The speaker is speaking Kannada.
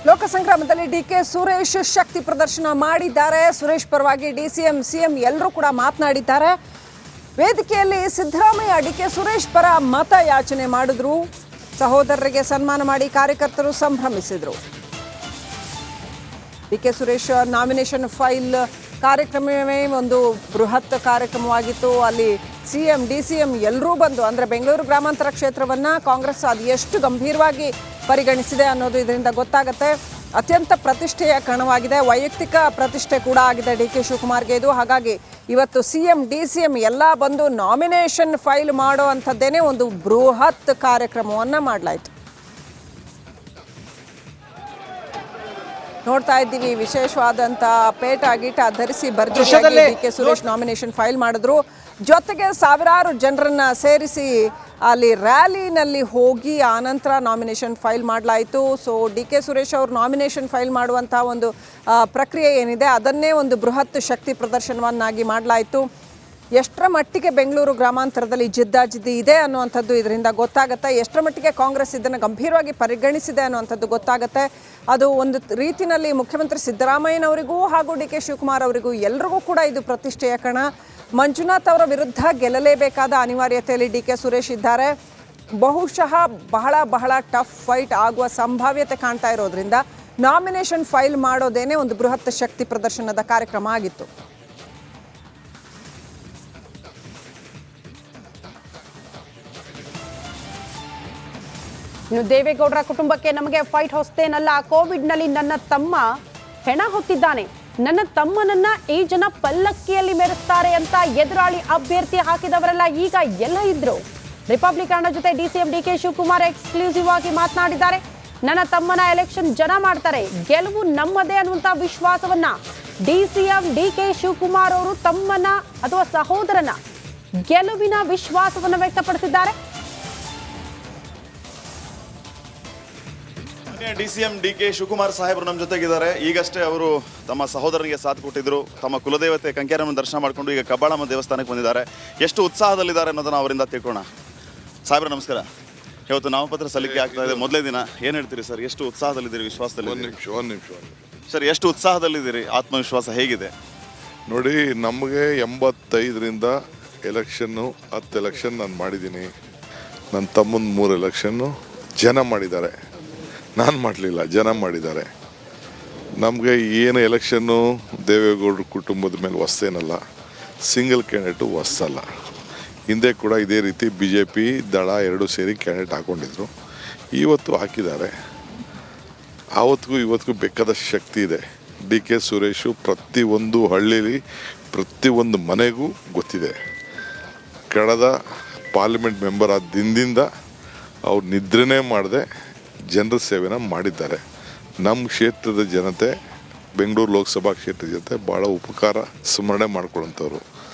ಲೋಕಸಂಗ್ರಾಮದಲ್ಲಿ ಡಿಕೆ ಸುರೇಶ್ ಶಕ್ತಿ ಪ್ರದರ್ಶನ ಮಾಡಿದ್ದಾರೆ. ಸುರೇಶ್ ಪರವಾಗಿ ಡಿಸಿಎಂ ಸಿಎಂ ಎಲ್ಲರೂ ಕೂಡ ಮಾತನಾಡಿದ್ದಾರೆ. ವೇದಿಕೆಯಲ್ಲಿ ಸಿದ್ದರಾಮಯ್ಯ ಡಿಕೆ ಸುರೇಶ್ ಪರ ಮತ ಯಾಚನೆ ಮಾಡಿದ್ರು. ಸಹೋದರರಿಗೆ ಸನ್ಮಾನ ಮಾಡಿ ಕಾರ್ಯಕರ್ತರು ಸಂಭ್ರಮಿಸಿದರು. ಡಿಕೆ ಸುರೇಶ್ ನಾಮಿನೇಷನ್ ಫೈಲ್ ಕಾರ್ಯಕ್ರಮವೇ ಒಂದು ಬೃಹತ್ ಕಾರ್ಯಕ್ರಮವಾಗಿತ್ತು. ಅಲ್ಲಿ ಸಿಎಂ ಡಿಸಿಎಂ ಎಲ್ಲರೂ ಬಂದು, ಅಂದರೆ ಬೆಂಗಳೂರು ಗ್ರಾಮಾಂತರ ಕ್ಷೇತ್ರವನ್ನು ಕಾಂಗ್ರೆಸ್ ಅದು ಎಷ್ಟು ಗಂಭೀರವಾಗಿ ಪರಿಗಣಿಸಿದೆ ಅನ್ನೋದು ಇದರಿಂದ ಗೊತ್ತಾಗುತ್ತೆ. ಅತ್ಯಂತ ಪ್ರತಿಷ್ಠೆಯ ಕಣವಾಗಿದೆ, ವೈಯಕ್ತಿಕ ಪ್ರತಿಷ್ಠೆ ಕೂಡ ಆಗಿದೆ ಡಿಕೆ ಶಿವಕುಮಾರ್ಗೆ ಇದು. ಹಾಗಾಗಿ ಇವತ್ತು ಸಿಎಂ ಡಿಸಿಎಂ ಎಲ್ಲ ಬಂದು ನಾಮಿನೇಷನ್ ಫೈಲ್ ಮಾಡೋ ಅಂಥದ್ದೇನೆ ಒಂದು ಬೃಹತ್ ಕಾರ್ಯಕ್ರಮವನ್ನು ಮಾಡಲಾಯಿತು. ನೋಡ್ತಾ ಇದ್ದೀವಿ, ವಿಶೇಷವಾದಂಥ ಪೇಟ ಗೀಟ ಧರಿಸಿ ಭರ್ಜರಿಯಾಗಿ ಡಿಕೆ ಸುರೇಶ್ ನಾಮಿನೇಷನ್ ಫೈಲ್ ಮಾಡಿದ್ರು. ಜೊತೆಗೆ ಸಾವಿರಾರು ಜನರನ್ನ ಸೇರಿಸಿ ಅಲ್ಲಿ ರ್ಯಾಲಿನಲ್ಲಿ ಹೋಗಿ ಆನಂತರ ನಾಮಿನೇಷನ್ ಫೈಲ್ ಮಾಡಲಾಯಿತು. ಸೊ ಡಿಕೆ ಸುರೇಶ್ ಅವರು ನಾಮಿನೇಷನ್ ಫೈಲ್ ಮಾಡುವಂಥ ಒಂದು ಪ್ರಕ್ರಿಯೆ ಏನಿದೆ ಅದನ್ನೇ ಒಂದು ಬೃಹತ್ ಶಕ್ತಿ ಪ್ರದರ್ಶನವನ್ನಾಗಿ ಮಾಡಲಾಯಿತು. ಎಷ್ಟರ ಮಟ್ಟಿಗೆ ಬೆಂಗಳೂರು ಗ್ರಾಮಾಂತರದಲ್ಲಿ ಜಿದ್ದಾಜಿದ್ದಿ ಇದೆ ಅನ್ನುವಂಥದ್ದು ಇದರಿಂದ ಗೊತ್ತಾಗುತ್ತೆ. ಎಷ್ಟರ ಮಟ್ಟಿಗೆ ಕಾಂಗ್ರೆಸ್ ಇದನ್ನು ಗಂಭೀರವಾಗಿ ಪರಿಗಣಿಸಿದೆ ಅನ್ನುವಂಥದ್ದು ಗೊತ್ತಾಗುತ್ತೆ. ಅದು ಒಂದು ರೀತಿಯಲ್ಲಿ ಮುಖ್ಯಮಂತ್ರಿ ಸಿದ್ದರಾಮಯ್ಯನವರಿಗೂ ಹಾಗೂ ಡಿಕೆ ಶಿವಕುಮಾರ್ ಅವರಿಗೂ ಎಲ್ಲರಿಗೂ ಕೂಡ ಇದು ಪ್ರತಿಷ್ಠೆಯ ಕಣ. ಮಂಜುನಾಥ್ ಅವರ ವಿರುದ್ಧ ಗೆಲ್ಲಲೇಬೇಕಾದ ಅನಿವಾರ್ಯತೆಯಲ್ಲಿ ಡಿಕೆ ಸುರೇಶ್ ಇದ್ದಾರೆ. ಬಹುಶಃ ಬಹಳ ಟಫ್ ಫೈಟ್ ಆಗುವ ಸಂಭಾವ್ಯತೆ ಕಾಣ್ತಾ ಇರೋದ್ರಿಂದ ನಾಮಿನೇಷನ್ ಫೈಲ್ ಮಾಡೋದೇನೆ ಒಂದು ಬೃಹತ್ ಶಕ್ತಿ ಪ್ರದರ್ಶನದ ಕಾರ್ಯಕ್ರಮ ಆಗಿತ್ತು. ಇನ್ನು ದೇವೇಗೌಡರ ಕುಟುಂಬಕ್ಕೆ ನಮಗೆ ಫೈಟ್ ಹೊಸ್ತೇನಲ್ಲ. ಕೋವಿಡ್ನಲ್ಲಿ ನನ್ನ ತಮ್ಮ ಹೆಣ ಹೊತ್ತಿದ್ದಾನೆ, ನನ್ನ ತಮ್ಮನನ್ನ ಈ ಜನ ಪಲ್ಲಕ್ಕಿಯಲ್ಲಿ ಮೆರೆಸ್ತಾರೆ ಅಂತ ಎದುರಾಳಿ ಅಭ್ಯರ್ಥಿ ಹಾಕಿದವರೆಲ್ಲ ಈಗ ಎಲ್ಲ ಇದ್ರು. ರಿಪಬ್ಲಿಕನ್ ಜೊತೆ ಡಿಸಿಎಂ ಡಿಕೆ ಶಿವಕುಮಾರ್ ಎಕ್ಸ್ಕ್ಲೂಸಿವ್ ಆಗಿ ಮಾತನಾಡಿದ್ದಾರೆ. ನನ್ನ ತಮ್ಮನ ಎಲೆಕ್ಷನ್ ಜನ ಮಾಡ್ತಾರೆ, ಗೆಲುವು ನಮ್ಮದೇ ಅನ್ನುವಂತ ವಿಶ್ವಾಸವನ್ನ ಡಿಸಿಎಂ ಡಿಕೆ ಶಿವಕುಮಾರ್ ಅವರು ತಮ್ಮನ ಅಥವಾ ಸಹೋದರನ ಗೆಲುವಿನ ವಿಶ್ವಾಸವನ್ನು ವ್ಯಕ್ತಪಡಿಸಿದ್ದಾರೆ. ಡಿಸಿಎಂ ಡಿಕೆ ಶಿವಕುಮಾರ್ ಸಾಹೇಬರು ನಮ್ಮ ಜೊತೆಗಿದ್ದಾರೆ. ಈಗಷ್ಟೇ ಅವರು ತಮ್ಮ ಸಹೋದರನಿಗೆ ಸಾಥ್ ಕೊಟ್ಟಿದ್ರು. ತಮ್ಮ ಕುಲದೇವತೆ ಕಂಕೇರಮ್ಮ ದರ್ಶನ ಮಾಡಿಕೊಂಡು ಈಗ ಕಬ್ಬಾಳಮ್ಮ ದೇವಸ್ಥಾನಕ್ಕೆ ಬಂದಿದ್ದಾರೆ. ಎಷ್ಟು ಉತ್ಸಾಹದಲ್ಲಿದ್ದಾರೆ ಅನ್ನೋದನ್ನ ಅವರಿಂದ ತಿಳ್ಕೋಣ. ಸಾಹೇಬ್ರ ನಮಸ್ಕಾರ. ಇವತ್ತು ನಾಮಪತ್ರ ಸಲ್ಲಿಕೆ ಆಗ್ತಾ ಇದೆ, ಮೊದಲೇ ದಿನ. ಏನು ಹೇಳ್ತೀರಿ ಸರ್, ಎಷ್ಟು ಉತ್ಸಾಹದಲ್ಲಿದ್ದೀರಿ, ವಿಶ್ವಾಸದಲ್ಲಿ? ಒಂದು ನಿಮಿಷ ಸರ್, ಎಷ್ಟು ಉತ್ಸಾಹದಲ್ಲಿದ್ದೀರಿ, ಆತ್ಮವಿಶ್ವಾಸ ಹೇಗಿದೆ? ನೋಡಿ, ನಮಗೆ 85ರಿಂದ ಎಲೆಕ್ಷನ್ನು 10 ಎಲೆಕ್ಷನ್ ನಾನು ಮಾಡಿದ್ದೀನಿ. ನನ್ನ ತಮ್ಮನ 3 ಎಲೆಕ್ಷನ್ನು ಜನ ಮಾಡಿದ್ದಾರೆ, ನಾನು ಮಾಡಲಿಲ್ಲ, ಜನ ಮಾಡಿದ್ದಾರೆ. ನಮಗೆ ಏನು ಎಲೆಕ್ಷನ್ನು ದೇವೇಗೌಡರ ಕುಟುಂಬದ ಮೇಲೆ ಹೊಸ್ತೇನಲ್ಲ, ಸಿಂಗಲ್ ಕ್ಯಾಂಡಿಡೇಟು ಹೊಸಲ್ಲ. ಹಿಂದೆ ಕೂಡ ಇದೇ ರೀತಿ BJP ದಳ 2 ಸೇರಿ ಕ್ಯಾಂಡಿಡೇಟ್ ಹಾಕ್ಕೊಂಡಿದ್ರು, ಇವತ್ತು ಹಾಕಿದ್ದಾರೆ. ಆವತ್ತಿಗೂ ಇವತ್ತಿಗೂ ಬೇಕಾದಷ್ಟು ಶಕ್ತಿ ಇದೆ. DK ಸುರೇಶು ಪ್ರತಿಯೊಂದು ಹಳ್ಳಿಲಿ ಪ್ರತಿಯೊಂದು ಮನೆಗೂ ಗೊತ್ತಿದೆ. ಕಳೆದ ಪಾರ್ಲಿಮೆಂಟ್ ಮೆಂಬರ್ ಆದ ದಿನದಿಂದ ಅವ್ರು ನಿದ್ರೆನೇ ಮಾಡದೆ ಜನರ ಸೇವೆನ ಮಾಡಿದ್ದಾರೆ. ನಮ್ಮ ಕ್ಷೇತ್ರದ ಜನತೆ, ಬೆಂಗಳೂರು ಲೋಕಸಭಾ ಕ್ಷೇತ್ರದ ಜನತೆ ಭಾಳ ಉಪಕಾರ ಸ್ಮರಣೆ ಮಾಡ್ಕೊಳ್ಳೋಂಥವ್ರು.